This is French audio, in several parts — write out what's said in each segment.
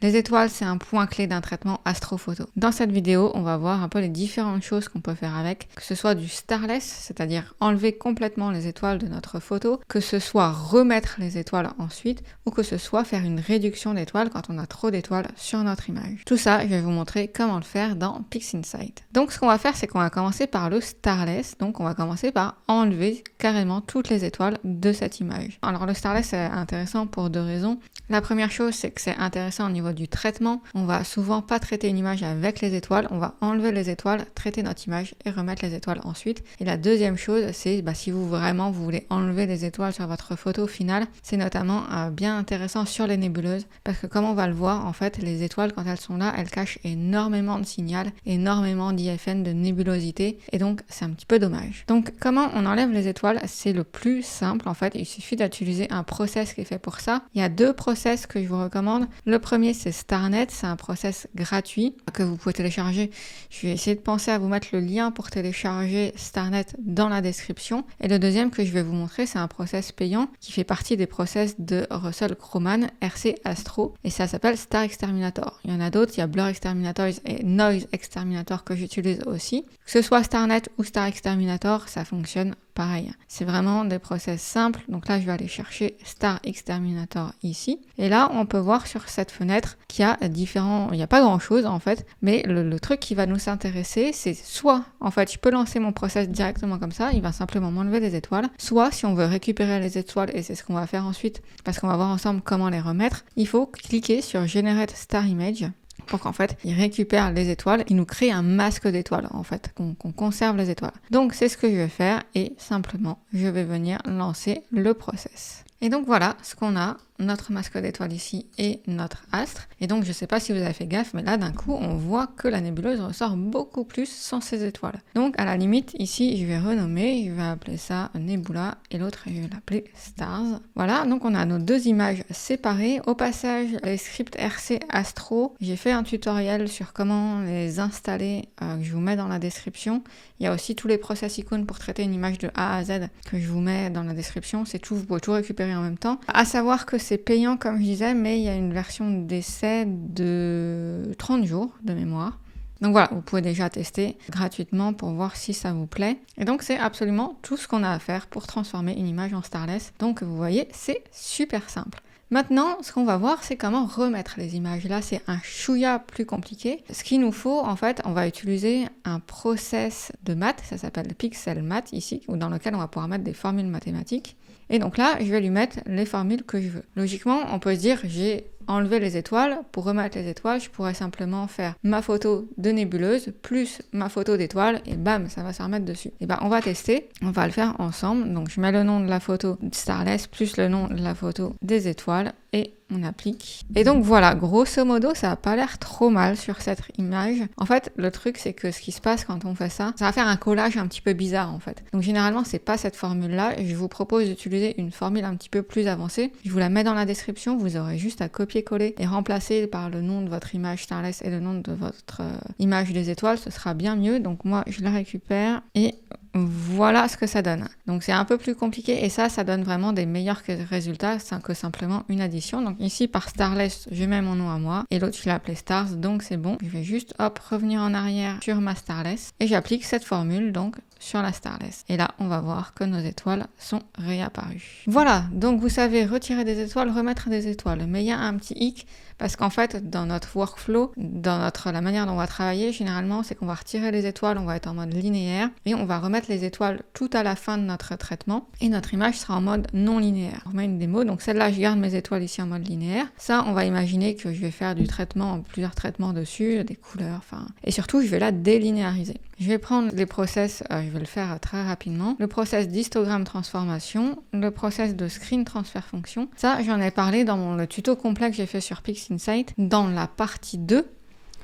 Les étoiles, c'est un point clé d'un traitement astrophoto. Dans cette vidéo, on va voir un peu les différentes choses qu'on peut faire avec, que ce soit du starless, c'est-à-dire enlever complètement les étoiles de notre photo, que ce soit remettre les étoiles ensuite, ou que ce soit faire une réduction d'étoiles quand on a trop d'étoiles sur notre image. Tout ça, je vais vous montrer comment le faire dans PixInsight. Donc ce qu'on va faire, c'est qu'on va commencer par le starless, donc on va commencer par enlever carrément toutes les étoiles de cette image. Alors le starless, c'est intéressant pour deux raisons. La première chose, c'est que c'est intéressant au niveau du traitement. On va souvent pas traiter une image avec les étoiles, on va enlever les étoiles, traiter notre image et remettre les étoiles ensuite. Et la deuxième chose, c'est si vous voulez enlever les étoiles sur votre photo finale, c'est notamment bien intéressant sur les nébuleuses, parce que comme on va le voir, en fait, les étoiles, quand elles sont là, elles cachent énormément de signal, énormément d'IFN, de nébulosité, et donc c'est un petit peu dommage. Donc comment on enlève les étoiles? C'est le plus simple, en fait, il suffit d'utiliser un process qui est fait pour ça. Il y a deux process que je vous recommande. Le premier, c'est StarNet, c'est un process gratuit que vous pouvez télécharger. Je vais essayer de penser à vous mettre le lien pour télécharger StarNet dans la description. Et le deuxième que je vais vous montrer, c'est un process payant qui fait partie des process de Russell Croman, RC Astro, et ça s'appelle Star Exterminator. Il y en a d'autres, il y a Blur Exterminator et Noise Exterminator que j'utilise aussi. Que ce soit StarNet ou Star Exterminator, ça fonctionne pareil. C'est vraiment des process simples. Donc là, je vais aller chercher Star Exterminator ici. Et là, on peut voir sur cette fenêtre qu'il y a il n'y a pas grand chose en fait, mais le truc qui va nous intéresser, c'est soit, en fait, je peux lancer mon process directement comme ça, il va simplement m'enlever les étoiles, soit si on veut récupérer les étoiles, et c'est ce qu'on va faire ensuite, parce qu'on va voir ensemble comment les remettre, il faut cliquer sur Generate Star Image, pour qu'en fait, il récupère les étoiles, il nous crée un masque d'étoiles, en fait, qu'on conserve les étoiles. Donc, c'est ce que je vais faire, et simplement, je vais venir lancer le process. Et donc voilà ce qu'on a, notre masque d'étoiles ici et notre astre. Et donc je ne sais pas si vous avez fait gaffe, mais là d'un coup on voit que la nébuleuse ressort beaucoup plus sans ces étoiles. Donc à la limite ici je vais renommer, je vais appeler ça Nebula et l'autre je vais l'appeler Stars. Voilà, donc on a nos deux images séparées. Au passage, les scripts RC Astro, j'ai fait un tutoriel sur comment les installer que je vous mets dans la description. Il y a aussi tous les process icônes pour traiter une image de A à Z que je vous mets dans la description. C'est tout, vous pouvez tout récupérer en même temps. À savoir que c'est payant comme je disais, mais il y a une version d'essai de 30 jours de mémoire. Donc voilà, vous pouvez déjà tester gratuitement pour voir si ça vous plaît. Et donc c'est absolument tout ce qu'on a à faire pour transformer une image en starless. Donc vous voyez, c'est super simple. Maintenant, ce qu'on va voir, c'est comment remettre les images. Là, c'est un chouïa plus compliqué. Ce qu'il nous faut, en fait, on va utiliser un process de maths, ça s'appelle Pixel Math ici, dans lequel on va pouvoir mettre des formules mathématiques. Et donc là, je vais lui mettre les formules que je veux. Logiquement, on peut se dire, j'ai enlevé les étoiles. Pour remettre les étoiles, je pourrais simplement faire ma photo de nébuleuse plus ma photo d'étoile et bam, ça va se remettre dessus. Et on va tester, on va le faire ensemble. Donc je mets le nom de la photo starless plus le nom de la photo des étoiles et on applique. Et donc voilà, grosso modo, ça n'a pas l'air trop mal sur cette image. En fait, le truc, c'est que ce qui se passe quand on fait ça, ça va faire un collage un petit peu bizarre en fait. Donc généralement, c'est pas cette formule-là. Je vous propose d'utiliser une formule un petit peu plus avancée. Je vous la mets dans la description. Vous aurez juste à copier-coller et remplacer par le nom de votre image starless et le nom de votre image des étoiles. Ce sera bien mieux. Donc moi, je la récupère et voilà ce que ça donne. Donc c'est un peu plus compliqué et ça donne vraiment des meilleurs résultats que simplement une addition. Donc ici par starless, je mets mon nom à moi et l'autre je l'ai appelé stars, donc c'est bon. Je vais juste revenir en arrière sur ma starless et j'applique cette formule donc sur la starless. Et là, on va voir que nos étoiles sont réapparues. Voilà, donc vous savez retirer des étoiles, remettre des étoiles. Mais il y a un petit hic, parce qu'en fait, dans notre workflow, la manière dont on va travailler, généralement, c'est qu'on va retirer les étoiles, on va être en mode linéaire, et on va remettre les étoiles tout à la fin de notre traitement, et notre image sera en mode non linéaire. On met une démo, donc celle-là, je garde mes étoiles ici en mode linéaire. Ça, on va imaginer que je vais faire du traitement, plusieurs traitements dessus, des couleurs, et surtout, je vais la délinéariser. Je vais prendre les process, je vais le faire très rapidement. Le process d'histogramme transformation, le process de screen transfer function. Ça, j'en ai parlé dans le tuto complet que j'ai fait sur PixInsight dans la partie 2.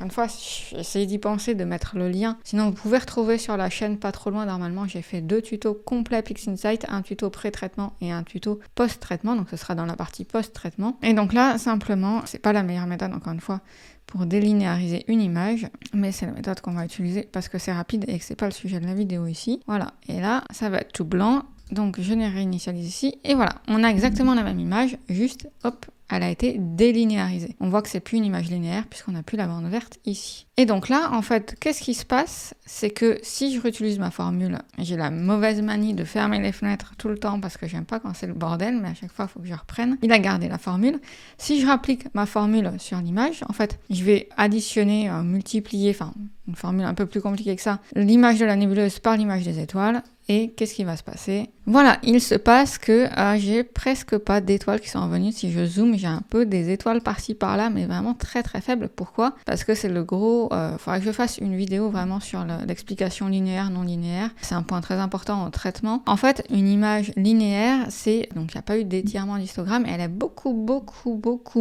Une fois, essayez d'y penser, de mettre le lien. Sinon, vous pouvez retrouver sur la chaîne pas trop loin. Normalement, j'ai fait 2 tutos complets PixInsight, un tuto pré-traitement et un tuto post-traitement. Donc, ce sera dans la partie post-traitement. Et donc là, simplement, c'est pas la meilleure méthode, encore une fois, pour délinéariser une image, mais c'est la méthode qu'on va utiliser parce que c'est rapide et que c'est pas le sujet de la vidéo ici. Voilà. Et là, ça va être tout blanc. Donc, je les réinitialise ici. Et voilà, on a exactement la même image, juste, hop, elle a été délinéarisée. On voit que c'est plus une image linéaire puisqu'on n'a plus la bande verte ici. Et donc là, en fait, qu'est-ce qui se passe? C'est que si je réutilise ma formule, j'ai la mauvaise manie de fermer les fenêtres tout le temps parce que j'aime pas quand c'est le bordel, mais à chaque fois, il faut que je reprenne. Il a gardé la formule. Si je rapplique ma formule sur l'image, en fait, je vais additionner, multiplier, enfin, une formule un peu plus compliquée que ça, l'image de la nébuleuse par l'image des étoiles. Et qu'est-ce qui va se passer? Voilà, il se passe que j'ai presque pas d'étoiles qui sont revenues. Si je zoome, j'ai un peu des étoiles par-ci par-là, mais vraiment très très faibles. Pourquoi? Parce que c'est le gros... faudra que je fasse une vidéo vraiment sur l'explication linéaire, non linéaire. C'est un point très important au traitement. En fait, une image linéaire, c'est... Donc il n'y a pas eu d'étirement d'histogramme, et elle est beaucoup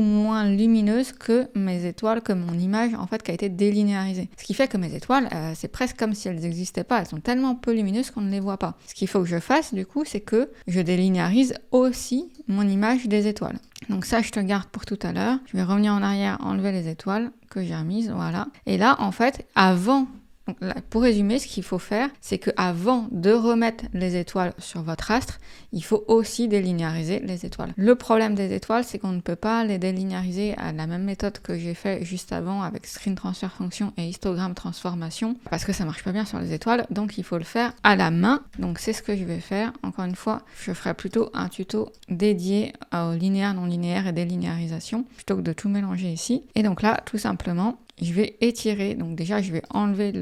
moins lumineuse que mes étoiles, que mon image, en fait, qui a été délinéarisée. Ce qui fait que mes étoiles, c'est presque comme si elles n'existaient pas. Elles sont tellement peu lumineuses qu'on ne les voit pas. Ce qu'il faut que je fasse, du coup, c'est que je délinéarise aussi mon image des étoiles. Donc ça, je te garde pour tout à l'heure. Je vais revenir en arrière, enlever les étoiles que j'ai remises, voilà. Et là, en fait, avant... Donc là, pour résumer, ce qu'il faut faire, c'est qu'avant de remettre les étoiles sur votre astre, il faut aussi délinéariser les étoiles. Le problème des étoiles, c'est qu'on ne peut pas les délinéariser à la même méthode que j'ai fait juste avant avec Screen Transfer Function et Histogramme Transformation, parce que ça marche pas bien sur les étoiles, donc il faut le faire à la main. Donc c'est ce que je vais faire. Encore une fois, je ferai plutôt un tuto dédié au linéaire, non linéaire et délinéarisation, plutôt que de tout mélanger ici. Et donc là, tout simplement, je vais étirer, donc déjà je vais enlever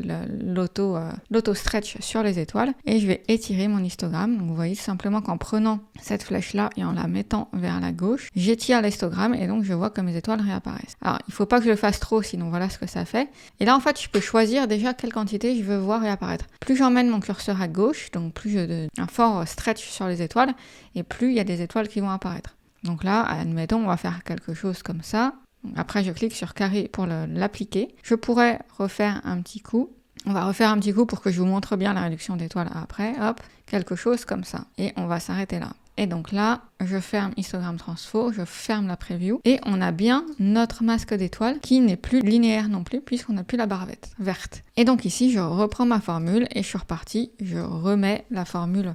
l'auto-stretch sur les étoiles et je vais étirer mon histogramme. Donc vous voyez tout simplement qu'en prenant cette flèche-là et en la mettant vers la gauche, j'étire l'histogramme et donc je vois que mes étoiles réapparaissent. Alors il ne faut pas que je le fasse trop, sinon voilà ce que ça fait. Et là en fait je peux choisir déjà quelle quantité je veux voir réapparaître. Plus j'emmène mon curseur à gauche, donc plus j'ai un fort stretch sur les étoiles et plus il y a des étoiles qui vont apparaître. Donc là, admettons, on va faire quelque chose comme ça. Après, je clique sur carré pour l'appliquer. Je pourrais refaire un petit coup. On va refaire un petit coup pour que je vous montre bien la réduction d'étoiles après. Hop, quelque chose comme ça. Et on va s'arrêter là. Et donc là, je ferme Histogramme Transfo, je ferme la preview. Et on a bien notre masque d'étoiles qui n'est plus linéaire non plus puisqu'on n'a plus la barre verte. Et donc ici, je reprends ma formule et je suis repartie. Je remets la formule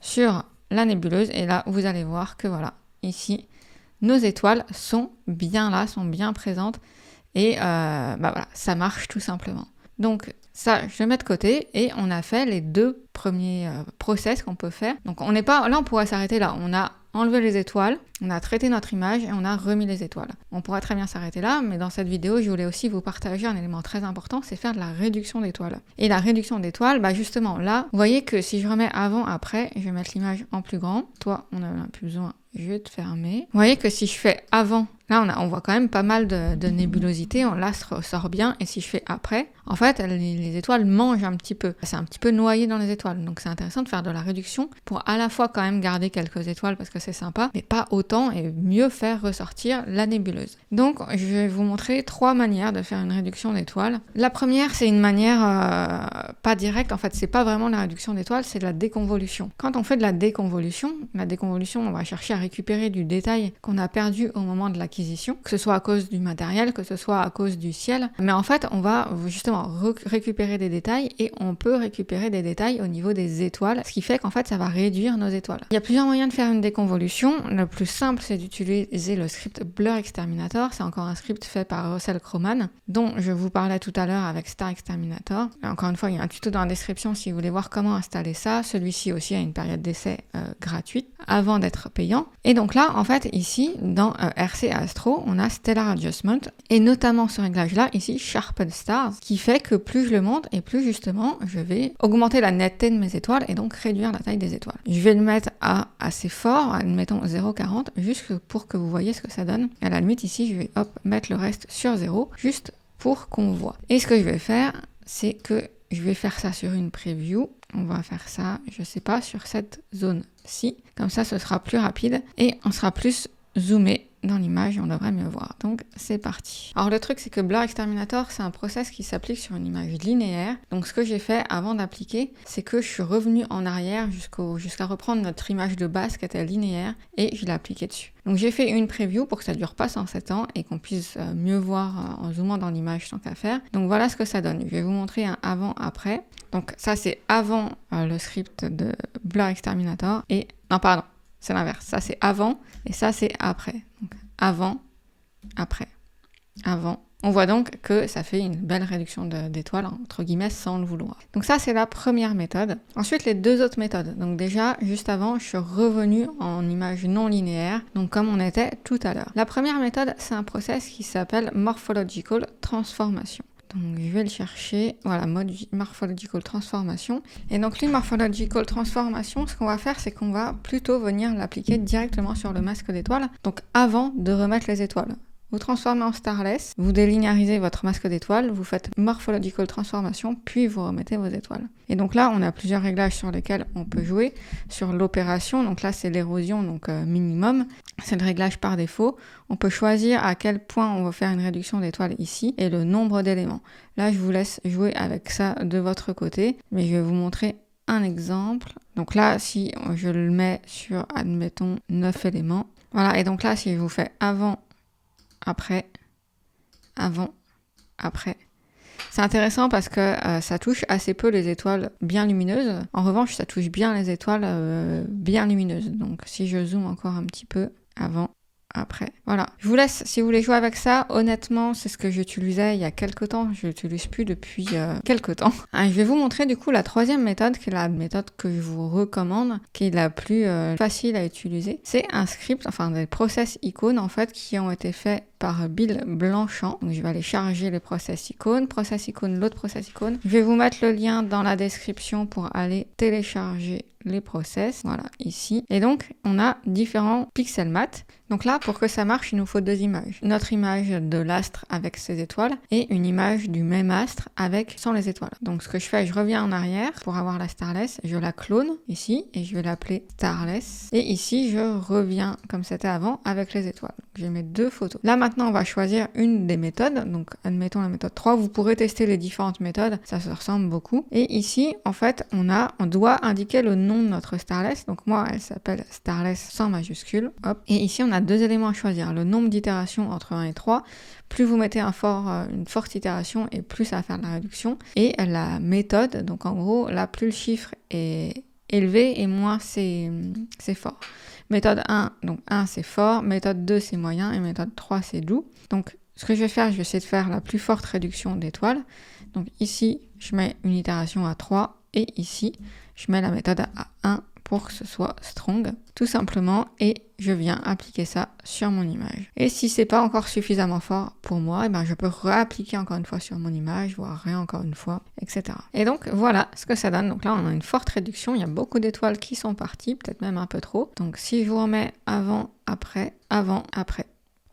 sur la nébuleuse. Et là, vous allez voir que voilà, ici... nos étoiles sont bien là, sont bien présentes et voilà, ça marche tout simplement. Donc ça, je le mets de côté et on a fait les deux premiers process qu'on peut faire. Donc on n'est pas, là on pourrait s'arrêter là, on a enlevé les étoiles, on a traité notre image et on a remis les étoiles. On pourrait très bien s'arrêter là, mais dans cette vidéo, je voulais aussi vous partager un élément très important, c'est faire de la réduction d'étoiles. Et la réduction d'étoiles, justement là, vous voyez que si je remets avant, après, je vais mettre l'image en plus grand. Toi, on n'en a plus besoin. Je vais te fermer. Vous voyez que si je fais avant, là on voit quand même pas mal de nébulosité, l'astre ressort bien, et si je fais après, en fait les étoiles mangent un petit peu. C'est un petit peu noyé dans les étoiles, donc c'est intéressant de faire de la réduction pour à la fois quand même garder quelques étoiles parce que c'est sympa, mais pas autant et mieux faire ressortir la nébuleuse. Donc je vais vous montrer 3 manières de faire une réduction d'étoiles. La première, c'est une manière pas directe, en fait c'est pas vraiment la réduction d'étoiles, c'est de la déconvolution. Quand on fait de la déconvolution, on va chercher à récupérer du détail qu'on a perdu au moment de l'acquisition, que ce soit à cause du matériel, que ce soit à cause du ciel. Mais en fait, on va justement récupérer des détails et on peut récupérer des détails au niveau des étoiles, ce qui fait qu'en fait, ça va réduire nos étoiles. Il y a plusieurs moyens de faire une déconvolution. Le plus simple, c'est d'utiliser le script Blur Exterminator. C'est encore un script fait par Russell Croman, dont je vous parlais tout à l'heure avec Star Exterminator. Et encore une fois, il y a un tuto dans la description si vous voulez voir comment installer ça. Celui-ci aussi a une période d'essai gratuite avant d'être payant. Et donc là, en fait, ici, dans RC Astro, on a Stellar Adjustment, et notamment ce réglage-là, ici, Sharpen Stars, qui fait que plus je le monte, et plus justement, je vais augmenter la netteté de mes étoiles, et donc réduire la taille des étoiles. Je vais le mettre à assez fort, admettons 0,40, juste pour que vous voyez ce que ça donne. À la limite, ici, je vais mettre le reste sur 0, juste pour qu'on voit. Et ce que je vais faire, c'est que je vais faire ça sur une preview. On va faire ça, je sais pas, sur cette zone-ci. Comme ça, ce sera plus rapide et on sera plus zoomé dans l'image et on devrait mieux voir. Donc, c'est parti. Alors, le truc, c'est que Blur Exterminator, c'est un process qui s'applique sur une image linéaire. Donc, ce que j'ai fait avant d'appliquer, c'est que je suis revenue en arrière jusqu'à reprendre notre image de base qui était linéaire et je l'ai appliqué dessus. Donc, j'ai fait une preview pour que ça dure pas 107 ans et qu'on puisse mieux voir en zoomant dans l'image tant qu'à faire. Donc, voilà ce que ça donne. Je vais vous montrer un avant-après. Donc, ça, c'est avant le script de Blur Exterminator et... Non, pardon. C'est l'inverse. Ça, c'est avant et ça, c'est après. Donc, avant, après, avant. On voit donc que ça fait une belle réduction d'étoiles, entre guillemets, sans le vouloir. Donc ça, c'est la première méthode. Ensuite, les deux autres méthodes. Donc déjà, juste avant, je suis revenue en image non linéaire, donc comme on était tout à l'heure. La première méthode, c'est un process qui s'appelle Morphological Transformation. Donc je vais le chercher, voilà, Morphological Transformation. Et donc les Morphological Transformation, ce qu'on va faire, c'est qu'on va plutôt venir l'appliquer directement sur le masque d'étoiles, donc avant de remettre les étoiles. Vous transformez en starless, vous délinéarisez votre masque d'étoiles, vous faites Morphological Transformation, puis vous remettez vos étoiles. Et donc là, on a plusieurs réglages sur lesquels on peut jouer. Sur l'opération, donc là c'est l'érosion, donc minimum, c'est le réglage par défaut. On peut choisir à quel point on va faire une réduction d'étoiles ici et le nombre d'éléments. Là, je vous laisse jouer avec ça de votre côté, mais je vais vous montrer un exemple. Donc là, si je le mets sur, admettons, 9 éléments, voilà, et donc là, si je vous fais avant, après, avant, après. C'est intéressant parce que ça touche assez peu les étoiles bien lumineuses. En revanche, ça touche bien les étoiles bien lumineuses. Donc si je zoome encore un petit peu, avant, après. Voilà. Je vous laisse, si vous voulez jouer avec ça, honnêtement, c'est ce que j'utilisais il y a quelques temps. Je l'utilise plus depuis quelques temps. Je vais vous montrer du coup la troisième méthode, qui est la méthode que je vous recommande, qui est la plus facile à utiliser. C'est un script, enfin des process icônes en fait, qui ont été faits par Bill Blanchand. Donc je vais aller charger les process icônes, l'autre process icône. Je vais vous mettre le lien dans la description pour aller télécharger les process, voilà, ici. Et donc, on a différents pixels mat. Donc là, pour que ça marche, il nous faut deux images. Notre image de l'astre avec ses étoiles et une image du même astre avec sans les étoiles. Donc ce que je fais, je reviens en arrière pour avoir la starless, je la clone ici et je vais l'appeler starless. Et ici, je reviens comme c'était avant avec les étoiles. Donc, je vais mettre deux photos. Là, maintenant, on va choisir une des méthodes. Donc, admettons la méthode 3. Vous pourrez tester les différentes méthodes. Ça se ressemble beaucoup. Et ici, en fait, on doit indiquer le nom de notre starless. Donc moi, elle s'appelle starless sans majuscule. Hop. Et ici, on a deux éléments à choisir. Le nombre d'itérations entre 1 et 3. Plus vous mettez une forte itération et plus ça va faire de la réduction. Et la méthode, donc en gros, là, plus le chiffre est élevé et moins c'est fort. Méthode 1, donc 1 c'est fort, méthode 2 c'est moyen et méthode 3 c'est doux. Donc ce que je vais faire, je vais essayer de faire la plus forte réduction d'étoiles. Donc ici, je mets une itération à 3 et ici, je mets la méthode à 1 pour que ce soit strong, tout simplement, et je viens appliquer ça sur mon image. Et si c'est pas encore suffisamment fort pour moi, je peux réappliquer encore une fois sur mon image, voire encore une fois, etc. Et donc voilà ce que ça donne. Donc là, on a une forte réduction, il y a beaucoup d'étoiles qui sont parties, peut-être même un peu trop. Donc si je vous remets avant, après,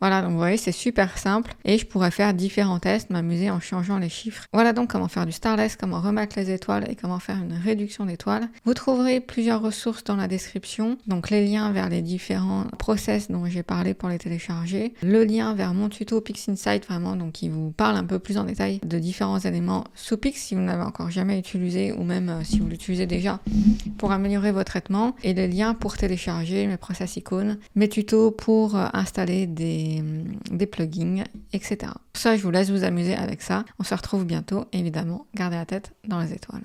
voilà, donc vous voyez, c'est super simple et je pourrais faire différents tests, m'amuser en changeant les chiffres. Voilà donc comment faire du starless, comment remettre les étoiles et comment faire une réduction d'étoiles. Vous trouverez plusieurs ressources dans la description, donc les liens vers les différents process dont j'ai parlé pour les télécharger, le lien vers mon tuto PixInsight vraiment, donc qui vous parle un peu plus en détail de différents éléments sous Pix si vous ne l'avez encore jamais utilisé ou même si vous l'utilisez déjà pour améliorer vos traitements, et les liens pour télécharger mes process icônes, mes tutos pour installer des plugins, etc. Pour ça, je vous laisse vous amuser avec ça. On se retrouve bientôt, évidemment. Gardez la tête dans les étoiles.